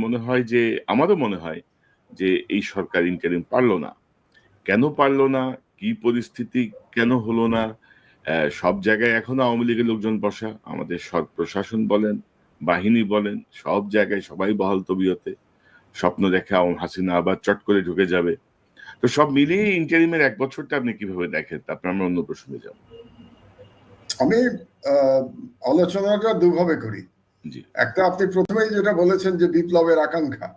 মনে হয় যে আমারও মনে হয় যে এই সরকার ইন্টারিম পারল না। কেন পারল না? কি পরিস্থিতি? কেন হলো না? সব জায়গায় এখনো আওয়ামী লীগের লোকজন বসা। আমাদের প্রশাসন বলেন, বাহিনী বলেন, সব জায়গায় সবাই বহাল তবিয়তে। স্বপ্ন দেখে হাসিনা আবার চট করে ঢুকে যাবে। তো সব মিলিয়ে ইন্টারিমের ১ বছরটা আপনি কিভাবে দেখেন? তারপর আমরা অন্য প্রসঙ্গে যাব। আমি আলোচনাটা দুভাবে করি। জি। একটা আপনি প্রথমেই যেটা বলেছেন যে বিপ্লবের আকাঙ্ক্ষা,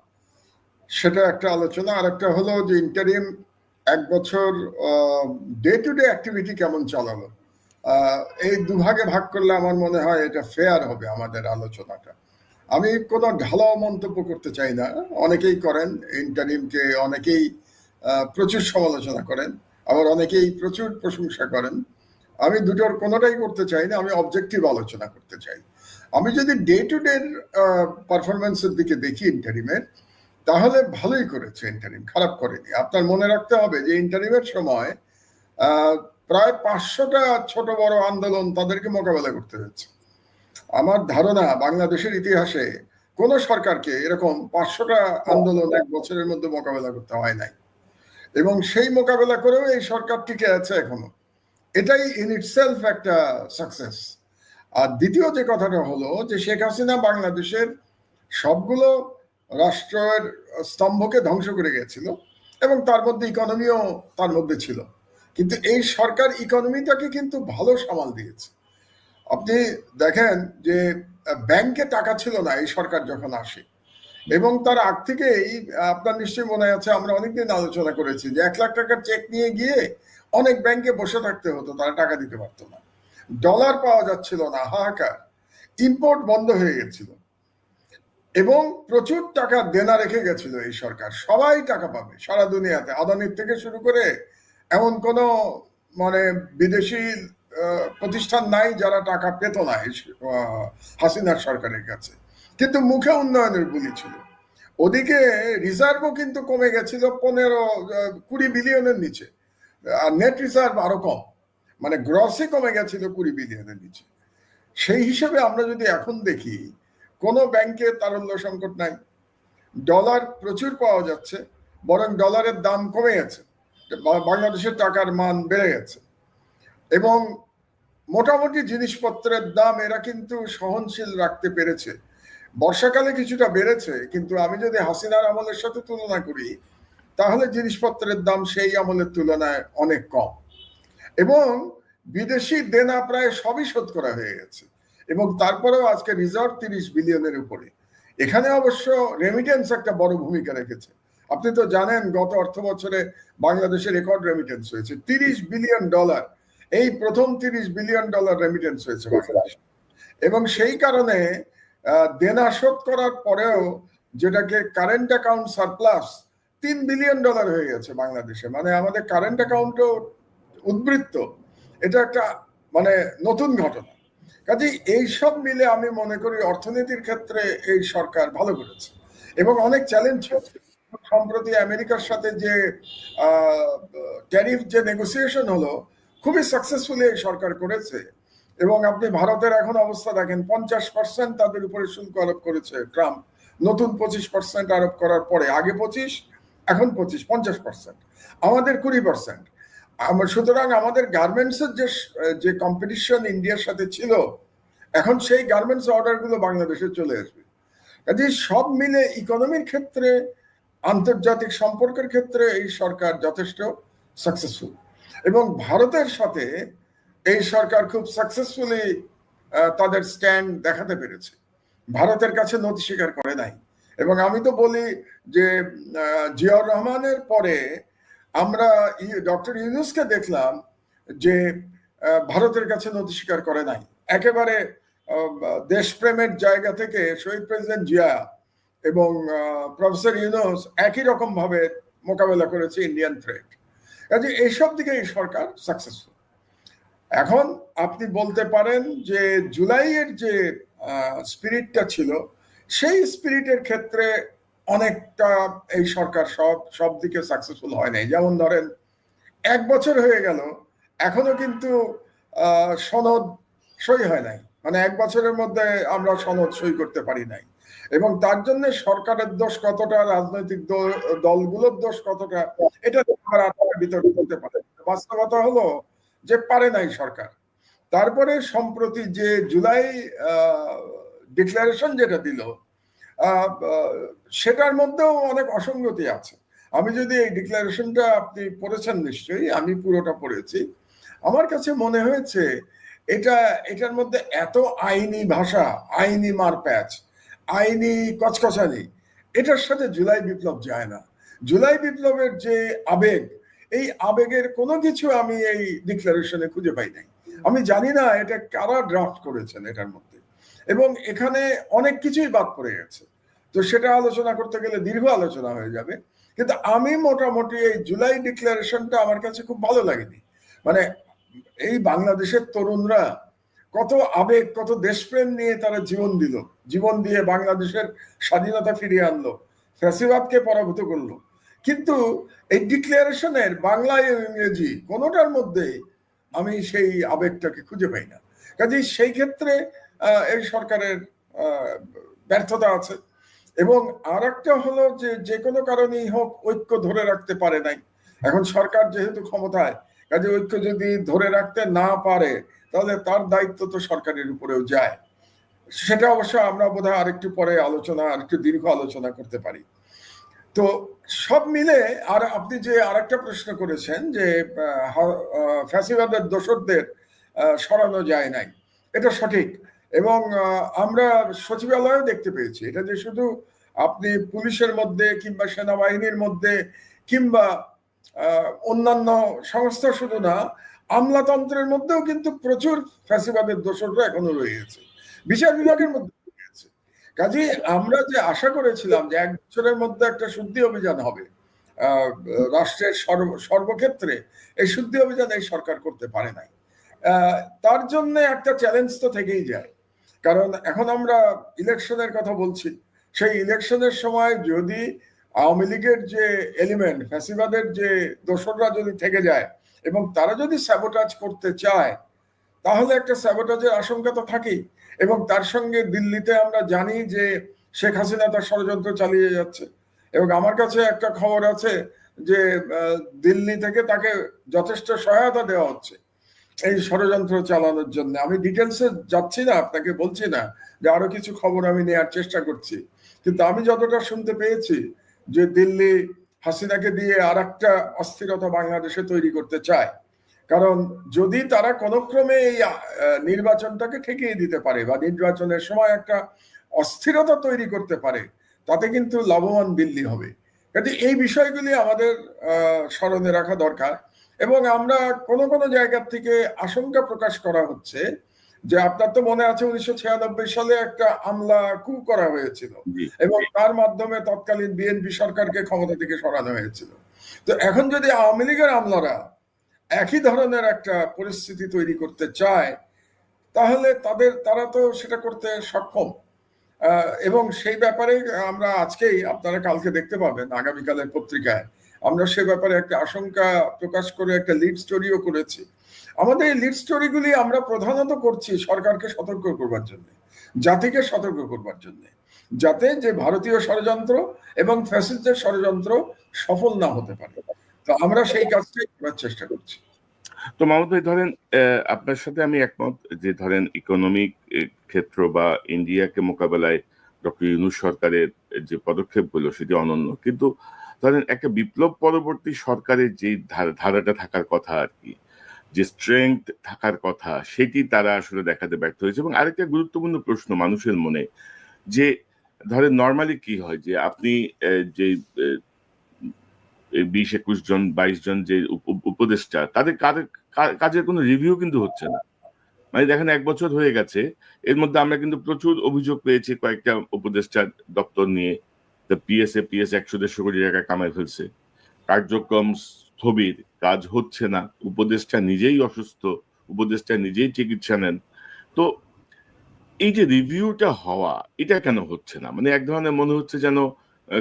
সেটা একটা আলোচনা। আর একটা হলো যে ইন্টারিম ১ বছর ডে টু ডে অ্যাক্টিভিটি কেমন চালালো। এই দুভাগে ভাগ করলে আমার মনে হয় এটা ফেয়ার হবে আমাদের আলোচনাটা। আমি কোনো ঢালাও মন্তব্য করতে চাই না। অনেকেই করেন ইন্টারিমকে, অনেকেই প্রচুর সমালোচনা করেন, আবার অনেকেই প্রচুর প্রশংসা করেন। আমি দুটোর কোনোটাই করতে চাই না, আমি অবজেক্টিভ আলোচনা করতে চাই। আমি যদি ডে টু ডে পারফরমেন্সের দিকে দেখি ইন্টারিমের, তাহলে ভালোই করেছে ইন্টারিম, খারাপ করেনি। আপনার মনে রাখতে হবে যে ইন্টারিমের সময় প্রায় 500টা ছোট বড় আন্দোলন তাদেরকে মোকাবেলা করতে হয়েছে। আমার ধারণা বাংলাদেশের ইতিহাসে কোন সরকারকে এরকম 500টা আন্দোলন 1 বছরের মধ্যে মোকাবেলা করতে হয় নাই, এবং সেই মোকাবেলা করেও এই সরকার টিকে আছে এখনো। এটাই ইন ইটসেলফ একটা সাকসেস। আর দ্বিতীয় যে কথাটা হলো যে শেখ হাসিনা বাংলাদেশের সবগুলো রাষ্ট্রের স্তম্ভকে ধ্বংস করে গেছিল, এবং তার মধ্যে ইকোনমিও তার মধ্যে ছিল। কিন্তু এই সরকার ইকোনমিটাকে কিন্তু ভালো সামাল দিয়েছে। আপনি দেখেন যে ব্যাংকে টাকা ছিল না এই সরকার যখন আসে, এবং তার আগ থেকেই আপনার নিশ্চয়ই মনে আছে, আমরা অনেকদিন আলোচনা করেছি যে 1 লাখ টাকার চেক নিয়ে গিয়ে অনেক ব্যাংকে বসে থাকতে হতো, তারা টাকা দিতে পারতো না। ডলার পাওয়া যাচ্ছিল না, হাহাকার। ইম্পোর্ট বন্ধ হয়ে গেছিল, এবং প্রচুর টাকা দেনা রেখে গেছিল এই সরকার। সবাই টাকা পাবে সারা দুনিয়াতে, আদানির থেকে শুরু করে এমন কোন মানে বিদেশি প্রতিষ্ঠান নাই যারা টাকা পেত না হাসিনার সরকারের কাছে। কিন্তু মুখে উন্নয়নের বুলি ছিল। ওদিকে রিজার্ভও কিন্তু কমে গেছিল 15-20 বিলিয়নের নিচে, আর নেট রিজার্ভ আরো কম, মানে গ্রসে কমে গেছিল 20 বিলিয়নের নিচে। সেই হিসাবে আমরা যদি এখন দেখি, কোনো ব্যাংকে তারল্য সংকট নাই, ডলার প্রচুর পাওয়া যাচ্ছে, বরং ডলারের দাম কমে গেছে, বাংলাদেশের টাকার মান বেড়ে গেছে, এবং মোটামুটি জিনিসপত্রের দাম এরা কিন্তু সহনশীল রাখতে পেরেছে। বর্ষাকালে কিছুটা বেড়েছে, কিন্তু আমি যদি হাসিনার আমলের সাথে তুলনা করি, তাহলে জিনিসপত্রের দাম সেই আমলের তুলনায় অনেক কম, এবং বিদেশি দেনা প্রায় সবই শোধ করা হয়ে গেছে। এবং তারপরেও আজকে রিজার্ভ 30 বিলিয়নের উপরে। এখানে অবশ্য রেমিটেন্স একটা বড় ভূমিকা রেখেছে। আপনি তো জানেন গত অর্থ বছরে বাংলাদেশে রেকর্ড রেমিটেন্স হয়েছে $30 বিলিয়ন। এই প্রথম $30 বিলিয়ন রেমিটেন্স হয়েছে বাংলাদেশে। এবং সেই কারণে দেনা শোধ করার পরেও যেটাকে কারেন্ট অ্যাকাউন্ট সারপ্লাস $3 বিলিয়ন হয়ে গেছে বাংলাদেশে। মানে আমাদের কারেন্ট অ্যাকাউন্টও উদ্বৃত্ত। এটা একটা মানে নতুন ঘটনা। কাজেই এইসব মিলে আমি মনে করি অর্থনীতির ক্ষেত্রে এই সরকার ভালো করেছে, এবং অনেক চ্যালেঞ্জ হচ্ছে। সম্প্রতি আমেরিকার সাথে যে ট্যারিফ যে নেগোসিয়েশন হলো, খুবই সাকসেসফুলি এই সরকার করেছে। এবং আপনি ভারতের এখন অবস্থা দেখেন, 50% তাদের উপরে শুল্ক আরোপ করেছে ট্রাম্প, নতুন 25% আরোপ করার পরে। আগে 25, এখন 50%। আমাদের 20%। সুতরাং আমাদের গার্মেন্টসের যে কম্পিটিশন ইন্ডিয়ার সাথে ছিল, এখন সেই গার্মেন্টস অর্ডারগুলো বাংলাদেশে চলে আসবে। কাজে সব মিলে ইকোনমির ক্ষেত্রে, আন্তর্জাতিক সম্পর্কের ক্ষেত্রে এই সরকার যথেষ্ট সাকসেসফুল। এবং ভারতের সাথে এই সরকার খুব সাকসেসফুলি তাদের স্ট্যান্ড দেখাতে পেরেছে, ভারতের কাছে নতি স্বীকার করে নাই। এবং আমি তো বলি যে জিয়াউর রহমানের পরে আমরা ডক্টর ইউনূসকে দেখলাম যে ভারতের কাছে নতি স্বীকার করে নাই। একেবারে দেশপ্রেমের জায়গা থেকে শহীদ প্রেসিডেন্ট জিয়া এবং প্রফেসর ইউনূস একই রকম ভাবে মোকাবেলা করেছে ইন্ডিয়ান থ্রেট। কাজে এইসব দিকে এই সরকার সাকসেসফুল। এখন আপনি বলতে পারেন যে জুলাইয়ের যে স্পিরিটটা ছিল, সেই স্পিরিটের ক্ষেত্রে অনেকটা এই সরকার সব দিকে সাকসেসফুল হয় নাই। যেমন ধরেন 1 বছর হয়ে গেল, এখনো কিন্তু সনদ সই হয় নাই। মানে 1 বছরের মধ্যে আমরা সনদ সই করতে পারি নাই। এবং তার জন্য সরকারের দোষ কতটা, রাজনৈতিক দলগুলোর দোষ কতটা, এটা বিতর্ক হতে পারে। বাস্তবতা হলো যে পারে নাই সরকার। তারপরে সম্প্রতি যে জুলাই ডিক্লারেশন যেটা দিল, সেটার মধ্যেও অনেক অসঙ্গতি আছে। আমি যদি এই ডিক্লারেশনটা, আপনি পড়েছেন নিশ্চয়ই, আমি পুরোটা পড়েছি, আমার কাছে মনে হয়েছে এটার মধ্যে এত আইনি ভাষা, আইনি মারপ্যাচ, আইনি কচকচানি, এটার সাথে জুলাই বিপ্লব যায় না। জুলাই বিপ্লবের যে আবেগ, এই আবেগের কোনো কিছু আমি এই ডিক্লারেশনে খুঁজে পাই নাই। আমি জানি না এটা কারা ড্রাফট করেছেন এটার মধ্যে, এবং এখানে অনেক কিছুই বাদ পড়ে গেছে। তো সেটা আলোচনা করতে গেলে দীর্ঘ আলোচনা হয়ে যাবে। কিন্তু আমি মোটামুটি এই জুলাই ডিক্লারেশনটা আমার কাছে খুব ভালো লাগেনি। মানে এই বাংলাদেশের তরুণরা কত আবেগ, কত দেশপ্রেম নিয়ে তারা জীবন দিল, জীবন দিয়ে বাংলাদেশের স্বাধীনতা ফিরিয়ে আনলো, ফ্যাসিবাদকে পরাভূত করলো। কিন্তু এই ডিক্লারেশনের বাংলা এবং ইংরেজি কোনোটার মধ্যে আমি সেই আবেগটাকে খুঁজে পাই না। কাজেই সেই ক্ষেত্রে এই সরকারের ব্যর্থতা আছে। এবং আর একটা হলো যে কোনো কারণেই হোক ঐক্য ধরে রাখতে পারে নাই। এখন সরকার যেহেতু ক্ষমতায়, কাজে ঐক্য যদি ধরে রাখতে না পারে তাহলে তার দায়িত্ব তো সরকারের উপরেও যায়। সেটা অবশ্য আমরা বোধহয় আরেকটু পরে আরেকটু দীর্ঘ আলোচনা করতে পারি। তো সব মিলে, আর আপনি যে আরেকটা প্রশ্ন করেছেন যে ফ্যাসিবাদের দোসরদের সরানো যায় নাই, এটা সঠিক। এবং আমরা সচিবালয়েও দেখতে পেয়েছি এটা, যে শুধু আপনি পুলিশের মধ্যে কিংবা সেনাবাহিনীর মধ্যে কিংবা অন্যান্য সংস্থা শুধু না, আমলাতন্ত্রের মধ্যেও কিন্তু প্রচুর ফ্যাসিবাদের দোসররা এখনো রয়েছে, বিচার বিভাগের মধ্যে রয়েছে। কাজে আমরা যে আশা করেছিলাম যে 1 বছরের মধ্যে একটা শুদ্ধি অভিযান হবে রাষ্ট্রের সর্বক্ষেত্রে, এই শুদ্ধি অভিযান এই সরকার করতে পারে নাই। তার জন্য একটা চ্যালেঞ্জ তো থেকেই যায়। কারণ এখন আমরা ইলেকশনের কথা বলছি, সেই ইলেকশনের সময় যদি আওয়ামী লীগের যে এলিমেন্ট, ফ্যাসিবাদের যে দোসররা যদি থেকে যায় এবং তারা যদি স্যাবোটাজ করতে চায়, তাহলে একটা স্যাবোটাজের আশঙ্কা তো থাকেই। এবং তার সঙ্গে দিল্লিতে আমরা জানি যে শেখ হাসিনা তার ষড়যন্ত্র চালিয়ে যাচ্ছে, এবং আমার কাছে একটা খবর আছে যে দিল্লি থেকে তাকে যথেষ্ট সহায়তা দেওয়া হচ্ছে এই ষড়যন্ত্র চালানোর জন্য। আমি ডিটেলসে যাচ্ছি না, আপনাকে বলছি না, যে আরো কিছু খবর আমি নেওয়ার চেষ্টা করছি, কিন্তু আমি যতটা শুনতে পেয়েছি যে দিল্লি হাসিনাকে দিয়ে আর একটা অস্থিরতা বাংলাদেশে তৈরি করতে চায়। কারণ যদি তারা কোনো ক্রমে এই নির্বাচনটাকে ঠেকিয়ে দিতে পারে বা নির্বাচনের সময় একটা অস্থিরতা তৈরি করতে পারে, তাতে কিন্তু লাভবান দিল্লি হবে। কাজে এই বিষয়গুলি আমাদের স্মরণে রাখা দরকার। এবং আমরা কোনো কোনো জায়গার থেকে আশঙ্কা প্রকাশ করা হচ্ছে যে, আপনার তো মনে আছে 1996 সালে একটা আমলা কু করা হয়েছিল এবং তার মাধ্যমে তৎকালীন বিএনপি সরকারকে ক্ষমতা থেকে সরানো হয়েছিল। তো এখন যদি আওয়ামী লীগের আমলারা একই ধরনের একটা পরিস্থিতি তৈরি করতে চায়, তাহলে তারা তো সেটা করতে সক্ষম। এবং সেই ব্যাপারে আমরা আজকেই, আপনারা কালকে দেখতে পাবেন আগামীকালের পত্রিকায়, আমরা সে ব্যাপারে একটা আশঙ্কা প্রকাশ করে একটা লিড স্টোরিও করেছি। আমাদের এই লিড স্টোরিগুলি আমরা প্রধানত করছি সরকারকে সতর্ক করবার জন্য, জাতিকে সতর্ক করবার জন্য, যাতে যে ভারতীয় ষড়যন্ত্র এবং ফ্যাসিস্টদের ষড়যন্ত্র সফল না হতে পারে। তো আমরা সেই কাজটাই করার চেষ্টা করছি। তো মাহমুদ ভাই, ধরেন আপনার সাথে আমি একমত যে ধরেন ইকোনমিক ক্ষেত্র বা ইন্ডিয়াকে মোকাবেলায় ডক্টর ইউনূস সরকারের যে পদক্ষেপগুলো সেটি অনন্য, কিন্তু ধরেন একটা বিপ্লব পরবর্তী সরকারের যে ধারাটা থাকার কথা আর কি, যে স্ট্রেংথ থাকার কথা, সেটি তারা আসলে দেখাতে ব্যর্থ হয়েছে। এবং আরেকটা গুরুত্বপূর্ণ প্রশ্ন মানুষের মনে, যে ধরেন নর্মালি কি হয় যে আপনি যে 20-21 জন 22 জন যে উপদেষ্টা, তাদের কাজের কোনো রিভিউ কিন্তু হচ্ছে না। মানে দেখেন 1 বছর হয়ে গেছে, এর মধ্যে আমরা কিন্তু প্রচুর অভিযোগ পেয়েছি কয়েকটা উপদেষ্টার দপ্তর নিয়ে। পিএস 100-150 কোটি টাকা কামায় ফেলছে, কার্যক্রম স্থবির, কাজ হচ্ছে না, উপদেষ্টা নিজেই অসুস্থ, উপদেষ্টা নিজেই চিকিৎসা নেন। তো এই যে রিভিউটা হওয়া, এটা কেন হচ্ছে না? মানে এক ধরনের মনে হচ্ছে যেন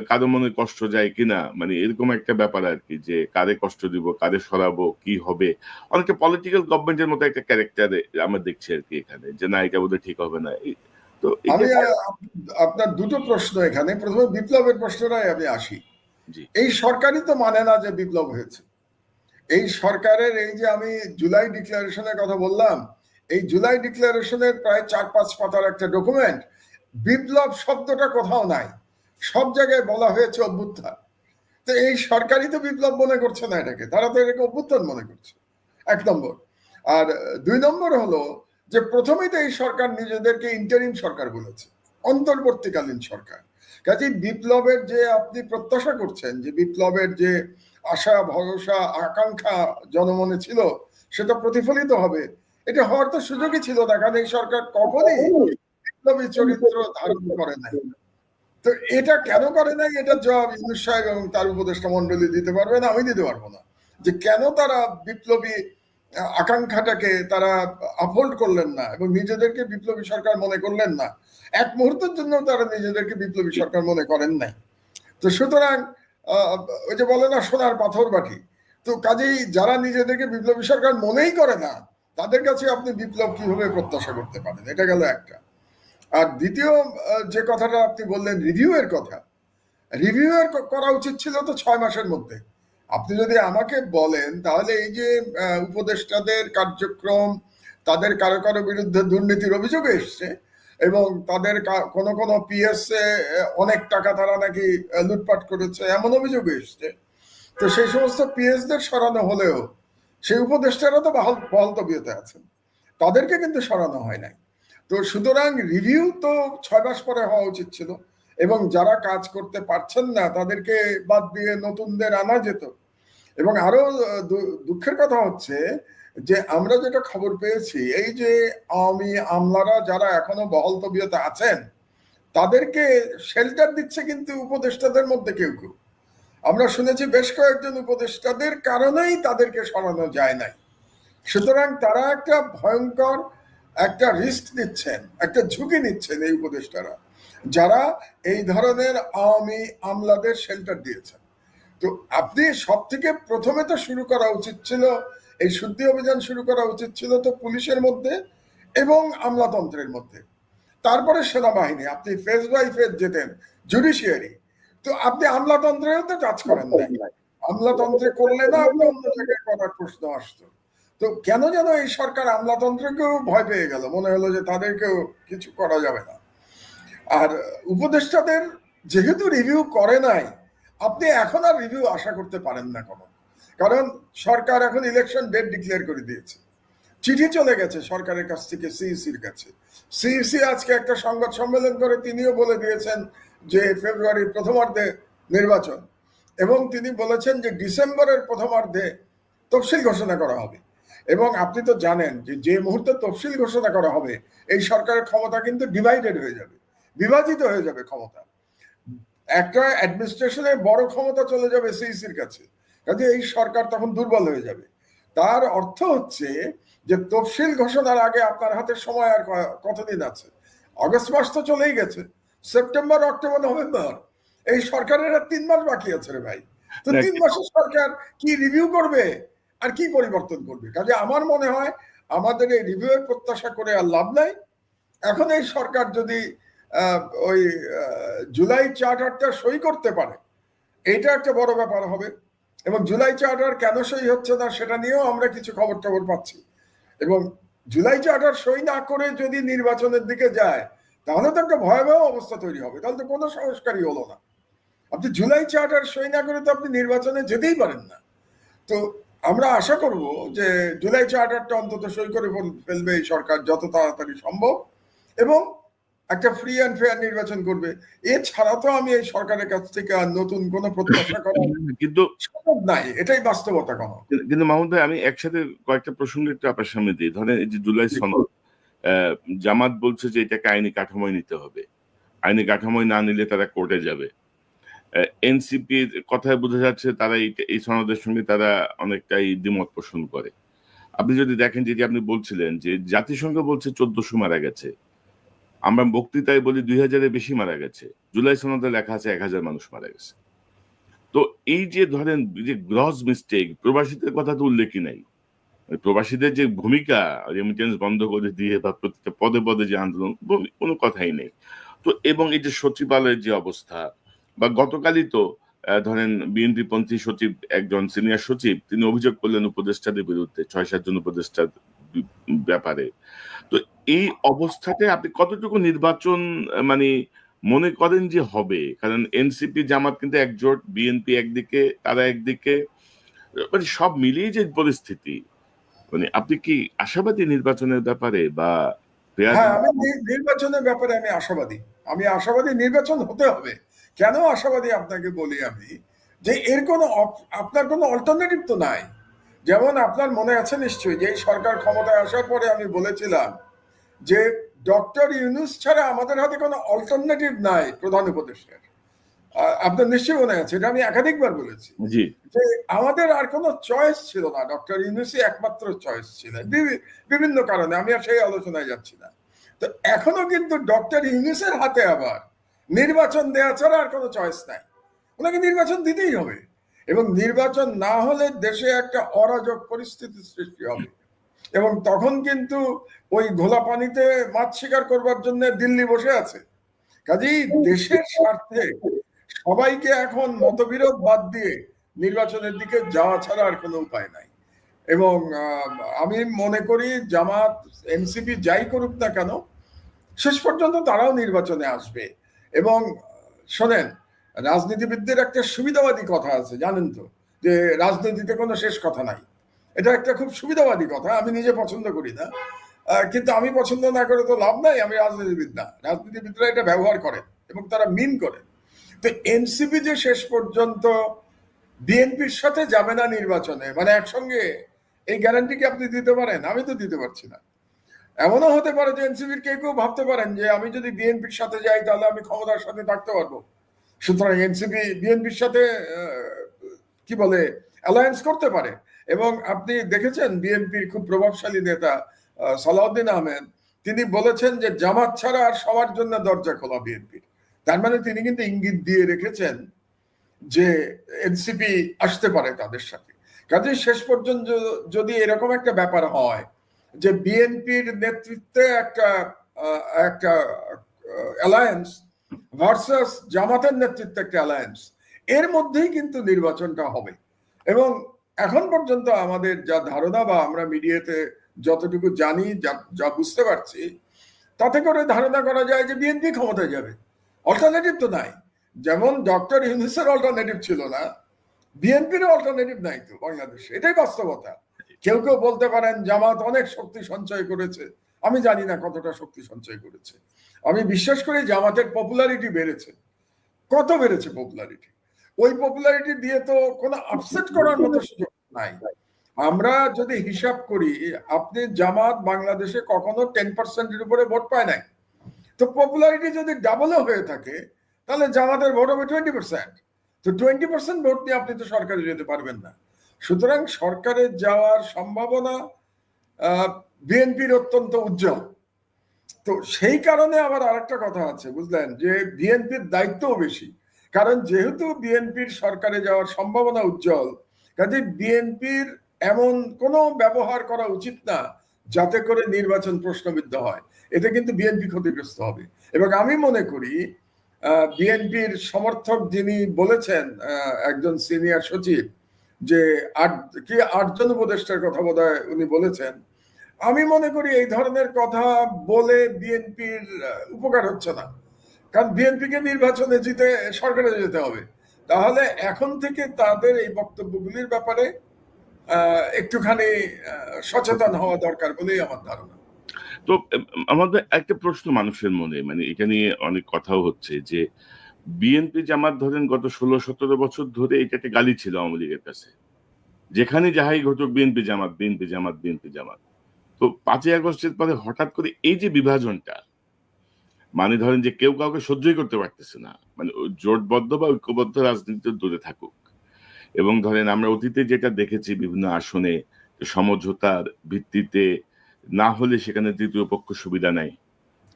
কারো মনে কষ্ট যায় কিনা, মানে এরকম একটা ব্যাপার আর কি, যে কারে কষ্ট দিব, কারে সরাবো, কি হবে। অনেকটা পলিটিক্যাল গভর্নমেন্টের মতো একটা ক্যারেক্টার আমরা দেখছি আর কি এখানে, যে না এটা বোধহয় ঠিক হবে না। তো আমি এটা আপনার দুটো প্রশ্ন এখানে, প্রথমে বিপ্লবের প্রশ্নটাই আমি আসি। জি এই সরকারই তো মানে না যে বিপ্লব হয়েছে। এই সরকারের এই যে আমি জুলাই ডিক্লারেশনের কথা বললাম, এই জুলাই ডিক্লারেশনের প্রায় 4-5 পাতার একটা ডকুমেন্ট, বিপ্লব শব্দটা কোথাও নাই, সব জায়গায় বলা হয়েছে অভ্যুত্থান। তো এই সরকারই তো বিপ্লব মনে করছে না এটাকে, তারা তো এটাকে অভ্যুত্থান মনে করছে, 1 নম্বর। আর 2 নম্বর হলো যে প্রথমেই তো এই সরকার নিজেদেরকে ইন্টারিম সরকার বলেছে, অন্তর্বর্তীকালীন সরকার। কাজেই বিপ্লবের যে আপনি প্রত্যাশা করছেন, যে বিপ্লবের যে আশা ভরসা আকাঙ্ক্ষা জনমনে ছিল, সেটা প্রতিফলিত হবে, এটা হওয়ার তো সুযোগই ছিল না, কারণ এই সরকার কখনই বিপ্লবী চরিত্র ধারণ করে নাই। তো এটা কেন করে নাই, এটা জবাব ইউনূস সাহেব এবং তার উপদেষ্টা মন্ডলী দিতে পারবেন, আমি দিতে পারবো না। যে কেন তারা বিপ্লবী আকাঙ্ক্ষাটাকে তারা আপহোল্ড করলেন না এবং নিজেদেরকে বিপ্লবী সরকার মনে করলেন না, এক মুহূর্তের জন্য তারা নিজেদেরকে বিপ্লবী সরকার মনে করেন নাই। তো সুতরাং ওই যে বলে না সোনার পাথর বাটি, তো কাজেই যারা নিজেদেরকে বিপ্লবী সরকার মনেই করে না, তাদের কাছে আপনি বিপ্লব কিভাবে প্রত্যাশা করতে পারেন? এটা গেল একটা। আর দ্বিতীয় যে কথাটা আপনি বললেন রিভিউ এর কথা, রিভিউ এর করা উচিত ছিল তো 6 মাসের মধ্যে। আপনি যদি আমাকে বলেন তাহলে এই যে উপদেষ্টাদের কার্যক্রম, তাদের কারো কারো বিরুদ্ধে দুর্নীতির অভিযোগ এসছে এবং তাদের কোন কোন পিএস অনেক টাকা তারা নাকি লুটপাট করেছে এমন অভিযোগ এসছে, তো সেই সমস্ত পিএস দের সরানো হলেও সেই উপদেষ্টারা তো বহাল তবিয়তে আছেন, তাদেরকে কিন্তু সরানো হয় নাই। তো সুতরাং রিভিউ তো 6 মাস পরে হওয়া উচিত ছিল এবং যারা কাজ করতে পারছেন না তাদেরকে বাদ দিয়ে নতুনদের আনা যেত। এবং আরো দুঃখের কথা হচ্ছে যে আমরা যেটা খবর পেয়েছি, এই যে আওয়ামী আমলারা যারা এখনো বহাল তবিয়তে আছেন, তাদেরকে শেল্টার দিচ্ছে কিন্তু উপদেষ্টাদের মধ্যে কেউ কেউ। আমরা শুনেছি বেশ কয়েকজন উপদেষ্টাদের কারণেই তাদেরকে সরানো যায় নাই। সুতরাং তারা একটা ভয়ঙ্কর একটা রিস্ক নিচ্ছেন, একটা ঝুঁকি নিচ্ছেন এই উপদেষ্টারা, যারা এই ধরনের আওয়ামী আমলাদের শেল্টার দিয়েছেন। তো আপনি সব থেকে প্রথমে তো শুরু করা উচিত ছিল, এই শুদ্ধি অভিযান শুরু করা উচিত ছিল তো পুলিশের মধ্যে এবং আমলাতন্ত্রের মধ্যে, তারপরে সেনাবাহিনী, আপনি ফেজ বাই ফেজ যেতেন, জুডিশিয়ারি। তো আপনি আমলাতন্ত্রেও তো টাচ করেন নাই, আমলাতন্ত্রে করলে না আপনি অন্য জায়গায় করার প্রশ্ন আসতো। তো কেন যেন এই সরকার আমলাতন্ত্রকেও ভয় পেয়ে গেল, মনে হলো যে তাদেরকেও কিছু করা যাবে না। আর উপদেষ্টাদের যেহেতু রিভিউ করে নাই, আপনি এখন আর রিভিউ আশা করতে পারেন না কোনো, কারণ সরকার এখন ইলেকশন ডেট ডিক্লেয়ার করে দিয়েছে, চিঠি চলে গেছে সরকারের কাছ থেকে সিইসির কাছে। সিইসি আজকে একটা সংবাদ সম্মেলন করে তিনিও বলে দিয়েছেন যে ফেব্রুয়ারির প্রথমার্ধে নির্বাচন, এবং তিনি বলেছেন যে ডিসেম্বরের প্রথমার্ধে তফসিল ঘোষণা করা হবে। এবং আপনি তো জানেন যে যে মুহূর্তে তফসিল ঘোষণা করা হবে, এই সরকারের ক্ষমতা কিন্তু ডিভাইডেড হয়ে যাবে, বিভাজিত হয়ে যাবে ক্ষমতা। একটা অ্যাডমিনিস্ট্রেশনের বড় ক্ষমতা চলে যাবে সিইসির কাছে, কাজে এই সরকার তখন দুর্বল হয়ে যাবে। তার অর্থ হচ্ছে যে তফসিল ঘোষণার আগে আপনার হাতে সময় আর কতদিন আছে? অগস্ট মাস তো চলেই গেছে, সেপ্টেম্বর অক্টোবর নভেম্বর, এই সরকারের আর 3 মাস বাকি আছে রে ভাই। তো 3 মাসের সরকার কি রিভিউ করবে আর কি পরিবর্তন করবে? কাজে আমার মনে হয় আমাদের এই রিভিউ এর প্রত্যাশা করে আর লাভ নাই। এখন এই সরকার যদি ওই জুলাই চার্টারটা সই করতে পারে, এটা একটা বড় ব্যাপার হবে। এবং জুলাই চার্টার কেন সই হচ্ছে না সেটা নিয়েও আমরা কিছু খবর টবর পাচ্ছি। এবং জুলাই চার্টার সই না করে যদি নির্বাচনের দিকে যায়, তাহলে তো একটা ভয়াবহ অবস্থা তৈরি হবে, তাহলে তো কোনো সংস্কারই হলো না। আপনি জুলাই চার্টার সই না করে তো আপনি নির্বাচনে যেতেই পারেন না। তো আমরা আশা করব যে জুলাই চার্টারটা অন্তত সই করে ফেলবে এই সরকার যত তাড়াতাড়ি সম্ভব, এবং একটা ফ্রি অ্যান্ড ফেয়ার নির্বাচন করবে। এছাড়া তো আমি এই সরকারের কাছ থেকে আর নতুন কোনো প্রত্যাশা করা কিন্তু সম্ভব নাই, এটাই বাস্তবতা। কোনো কিন্তু মাহমুদ ভাই, আমি একসাথে কয়েকটা প্রসঙ্গ একটু আপনার সামনে দিই। ধরেন এই যে জুলাই সনদ, জামাত বলছে যে এটাকে আইনি কাঠামোয় নিতে হবে, আইনি কাঠামোয় না নিলে তারা কোর্টে যাবে। এনসিপির কথায় বোঝা যাচ্ছে তারা এই সনদের সঙ্গে তারা অনেকটাই দ্বিমত পোষণ করে। আপনি যদি দেখেন, যেটি আপনি বলছিলেন যে জাতিসংঘ বলছে 1400 মারা গেছে, আমরা বক্তৃতায় বলি 2000-এর বেশি মারা গেছে, জুলাই সনদে লেখা আছে 1000 মানুষ মারা গেছে। তো এই যে ধরেন যে গ্রস মিস্টেক, প্রবাসীদের কথা তো উল্লেখই নাই। প্রবাসীদের যে ভূমিকা, রেমিটেন্স বন্ধ করে দিয়ে বা প্রত্যেকটা পদে পদে যে আন্দোলন, কোনো কথাই নেই। তো এবং এই যে সচিবালয়ের যে অবস্থা, বা গতকালই তো ধরেন বিএনপি পন্থী সচিব, একজন সিনিয়র সচিব, তিনি অভিযোগ করলেন উপদেষ্টাদের বিরুদ্ধে, ৬-৭ জন উপদেষ্টার ব্যাপারে। তো এই অবস্থাতে আপনি কতটুকু নির্বাচন মানে মনে করেন যে হবে? কারণ এনসিপি জামাত কিন্তু একজোট, বিএনপি একদিকে, তারা একদিকে, মানে সব মিলিয়ে যে পরিস্থিতি, মানে আপনি কি আশাবাদী নির্বাচনের ব্যাপারে, বা ফেয়ার? হ্যাঁ, আমি নির্বাচনের ব্যাপারে আমি আশাবাদী। আমি আশাবাদী নির্বাচন হতে হবে। কেন আশাবাদী আপনাকে বলি আমি, যে এর কোনো আপনার কোনো অল্টারনেটিভ তো নাই। যেমন আপনার মনে আছে নিশ্চয়ই যে এই সরকার ক্ষমতায় আসার পরে আমি বলেছিলাম যে ডক্টর ইউনূস ছাড়া আমাদের হাতে কোনো অল্টারনেটিভ নাই প্রধান উপদেষ্টার। আপনার নিশ্চয়ই মনে আছে, এটা আমি একাধিকবার বলেছি জি, যে আমাদের আর কোনো চয়েস ছিল না, ডক্টর ইউনূসই একমাত্র চয়েস ছিলেন বিভিন্ন কারণে, আমি আর সেই আলোচনায় যাচ্ছি না। তো এখনো কিন্তু ডক্টর ইউনূসের হাতে আবার নির্বাচন দেওয়া ছাড়া আর কোনো চয়েস নাই। ওনাকে নির্বাচন দিতেই হবে, এবং নির্বাচন না হলে দেশে একটা অরাজক পরিস্থিতির সৃষ্টি হবে, এবং তখন কিন্তু ওই ঘোলা পানিতে মাছ শিকার করবার জন্য দিল্লি বসে আছে। কাজেই দেশের স্বার্থে সবাইকে এখন মতবিরোধ বাদ দিয়ে নির্বাচনের দিকে যাওয়া ছাড়া আর কোনো উপায় নাই। এবং আমি মনে করি জামাত, এনসিপি যাই করুক না কেন, শেষ পর্যন্ত তারাও নির্বাচনে আসবে। এবং শোনেন, রাজনীতিবিদদের একটা সুবিধাবাদী কথা আছে, জানেন তো, যে রাজনীতিতে কোনো শেষ কথা নাই। এটা একটা খুব সুবিধাবাদী কথা, আমি নিজে পছন্দ করি না, কিন্তু আমি পছন্দ না করে তো লাভ নাই, আমি রাজনীতিবিদ না। রাজনীতিবিদরা এটা ব্যবহার করে এবং তারা মিন করে। তো এনসিপি যে শেষ পর্যন্ত বিএনপির সাথে যাবে না নির্বাচনে, মানে একসঙ্গে, এই গ্যারান্টি কি আপনি দিতে পারেন? আমি তো দিতে পারছি না। এমনও হতে পারে যে এনসিপির কেউ কেউ ভাবতে পারেন যে আমি যদি বিএনপির সাথে যাই তাহলে আমি ক্ষমতার সাথে থাকতে পারবো, সুতরাং এনসিপি বিএনপির সাথে কি বলে অ্যালায়েন্স করতে পারে। এবং আপনি দেখেছেন বিএনপির খুব প্রভাবশালী নেতা সালাউদ্দিন আহমেদ, তিনি বলেছেন যে জামাত ছাড়া আর সবার জন্য দরজা খোলা বিএনপির। তার মানে তিনি কিন্তু ইঙ্গিত দিয়ে রেখেছেন যে এনসিপি আসতে পারে তাদের সাথে। কাজে শেষ পর্যন্ত যদি এরকম একটা ব্যাপার হয় যে বিএনপির নেতৃত্বে একটা একটা অ্যালায়েন্স ভার্সাস জামাতের নেতৃত্বে একটা অ্যালায়েন্স, এর মধ্যেই কিন্তু নির্বাচনটা হবে। এবং এখন পর্যন্ত আমাদের যা ধারণা, বা আমরা মিডিয়াতে যতটুকু জানি, যা বুঝতে পারছি, তাতে করে ধারণা করা যায় যে বিএনপি ক্ষমতায় যাবে। অল্টারনেটিভ তো নাই। যেমন ডক্টর ইউনূসের অল্টারনেটিভ ছিল না, বিএনপির অল্টারনেটিভ নাই তো বাংলাদেশে, এটাই বাস্তবতা। কেউ কেউ বলতে পারেন জামাত অনেক শক্তি সঞ্চয় করেছে, আমি জানি না কতটা শক্তি সঞ্চয় করেছে। আমি বিশ্বাস করি জামাতের পপুলারিটি বেড়েছে। কত বেড়েছে পপুলারিটি? ওই পপুলারিটি দিয়ে তো কোনো আপসেট করার মতো সুযোগ নাই। আমরা যদি হিসাব করি, আপনি জামাত বাংলাদেশে কখনো 10%-এর উপরে ভোট পায় নাই। তো পপুলারিটি যদি ডাবলও হয়ে থাকে, তাহলে জামাতের ভোট হবে 20%। তো 20% ভোট নিয়ে আপনি তো সরকারে যেতে পারবেন না। সুতরাং সরকারে যাওয়ার সম্ভাবনা বিএনপির অত্যন্ত উজ্জ্বল। তো সেই কারণে আবার আরেকটা কথা আছে, বুঝলেন, যে বিএনপির দায়িত্বও বেশি। কারণ যেহেতু বিএনপির সরকারে যাওয়ার সম্ভাবনা উজ্জ্বল, কাজে বিএনপির এমন কোনো ব্যবহার করা উচিত না যাতে করে নির্বাচন প্রশ্নবিদ্ধ হয়। এতে কিন্তু বিএনপি ক্ষতিগ্রস্ত হবে। এবং আমি মনে করি বিএনপির সমর্থক যিনি বলেছেন, একজন সিনিয়র সচিব, যে 8জন উপদেষ্টার কথা বোধহয় উনি বলেছেন, আমি মনে করি এই ধরনের কথা বলে বিএনপির উপকার হচ্ছে না। কারণ বিএনপিকে নির্বাচনে জিতে সরকারে যেতে হবে। তাহলে এখন থেকে তাদের এই বক্তব্যগুলির ব্যাপারে একটুখানি সচেতন হওয়া দরকার বলেই আমার ধারণা। তো আমাদের একটা প্রশ্ন মানুষের মনে, মানে এটা নিয়ে অনেক কথাও হচ্ছে যে বিএনপি জামাত ধরেন গত 16-17 বছর ধরে এটা একটা গালি ছিল আওয়ামী লীগের কাছে, যেখানে যাহাই ঘটুক বিএনপি জামাত, বিএনপি জামাত, বিএনপি জামাত। তো 5ই আগস্টের পরে হঠাৎ করে এই যে বিভাজনটা, মানে ধরেন যে কেউ কাউকে সহ্যই করতে পারতেছে না, মানে জোটবদ্ধ বা ঐক্যবদ্ধ রাজনীতি দূরে থাকুক। এবং ধরেন আমরা অতীতে যেটা দেখেছি বিভিন্ন আসনে, সমঝোতার ভিত্তিতে না হলে সেখানে তৃতীয় পক্ষ সুবিধা নেয়,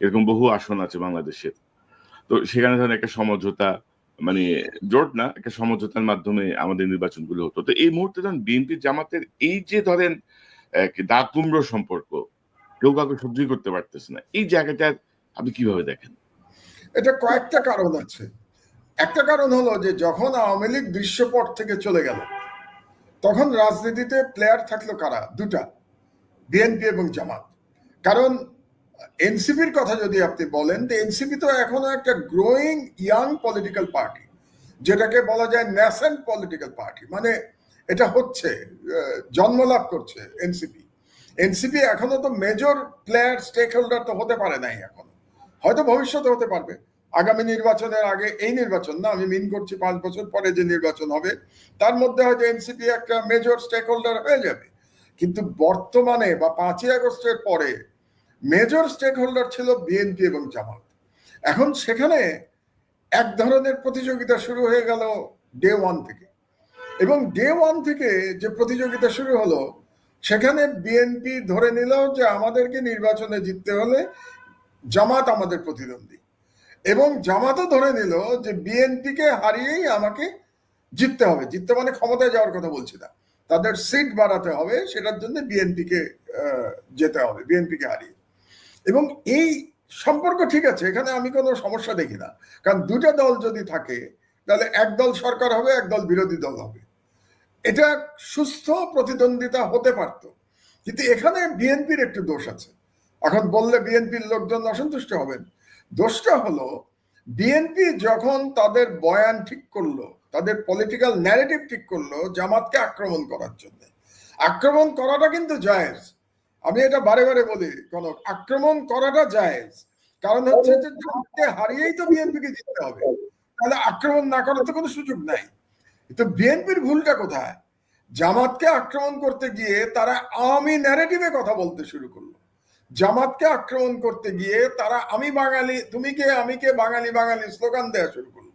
এরকম বহু আসন আছে বাংলাদেশের। তো সেখানে ধরেন একটা সমঝোতা, মানে জোট না, একটা সমঝোতার মাধ্যমে আমাদের নির্বাচনগুলো হতো। তো এই মুহূর্তে ধরেন বিএনপি জামাতের এই যে ধরেন দা কুমড়ো সম্পর্ক, কেউ কাউকে সহ্যই করতে পারতেছে না। এই জায়গাটা আপনি কিভাবে দেখেন? এটা কয়েকটা কারণ আছে। একটা কারণ হলো যে যখন আওয়ামী লীগ দৃশ্যপট থেকে চলে গেল, তখন রাজনীতিতে প্লেয়ার থাকলো কারা? দুটা, বিএনপি এবং জামাত। কারণ এনসিপির কথা যদি আপনি বলেন, তো এনসিপি তো এখনো একটা গ্রোয়িং ইয়াং পলিটিক্যাল পার্টি, যেটাকে বলা যায় ন্যাসেন্ট পলিটিক্যাল পার্টি, মানে এটা হচ্ছে জন্মলাভ করছে এনসিপি। এনসিপি এখনো তো মেজর প্লেয়ার স্টেক হোল্ডার তো হতে পারে নাই এখনো, হয়তো ভবিষ্যতে হতে পারবে। আগামী নির্বাচনের আগে, এই নির্বাচন না, আমি মিন করছি 5 বছর পরে যে নির্বাচন হবে, তার মধ্যে হয়তো এনসিপি একটা মেজর স্টেক হোল্ডার হয়ে যাবে। কিন্তু বর্তমানে বা 5ই আগস্টের পরে মেজর স্টেক হোল্ডার ছিল বিএনপি এবং জামাত। এখন সেখানে এক ধরনের প্রতিযোগিতা শুরু হয়ে গেল ডে ওয়ান থেকে, এবং ডে ওয়ান থেকে যে প্রতিযোগিতা শুরু হলো, সেখানে বিএনপি ধরে নিল যে আমাদেরকে নির্বাচনে জিততে হলে জামাত আমাদের প্রতিদ্বন্দ্বী, এবং জামাতও ধরে নিল যে বিএনপিকে হারিয়েই আমাকে জিততে হবে। জিততে মানে ক্ষমতায় যাওয়ার কথা বলছি না, তাদের সিট বাড়াতে হবে, সেটার জন্য বিএনপিকে যেতে হবে, বিএনপিকে হারিয়ে। এবং এই সম্পর্ক ঠিক আছে, এখানে আমি কোনো সমস্যা দেখি না, কারণ দুটা দল যদি থাকে তাহলে এক দল সরকার হবে, এক দল বিরোধী দল হবে, এটা সুস্থ প্রতিদ্বন্দ্বিতা হতে পারত। কিন্তু এখানে বিএনপির একটু দোষ আছে। এখন বললে বিএনপির লোকজন অসন্তুষ্ট হবেন। দোষটা হলো, বিএনপি যখন তাদের বয়ান ঠিক করলো, তাদের পলিটিক্যাল ন্যারেটিভ ঠিক করলো জামাতকে আক্রমণ করার জন্য, আক্রমণ করাটা কিন্তু জায়েজ। আমি এটা বারে বারে বলি, কোন আক্রমণ করাটা জায়েজ, কারণ হচ্ছে যে জামাতকে হারিয়েই তো বিএনপিকে জিততে হবে, তাহলে আক্রমণ না করার তো কোনো সুযোগ নাই। তো বিএনপির ভুলটা কোথায়? জামাতকে আক্রমণ করতে গিয়ে তারা আওয়ামী ন্যারেটিভে কথা বলতে শুরু করলো। জামাতকে আক্রমণ করতে গিয়ে তারা আমি বাঙালি, তুমি কে, আমি কে, বাঙালি বাঙালি স্লোগান দেওয়া শুরু করলো।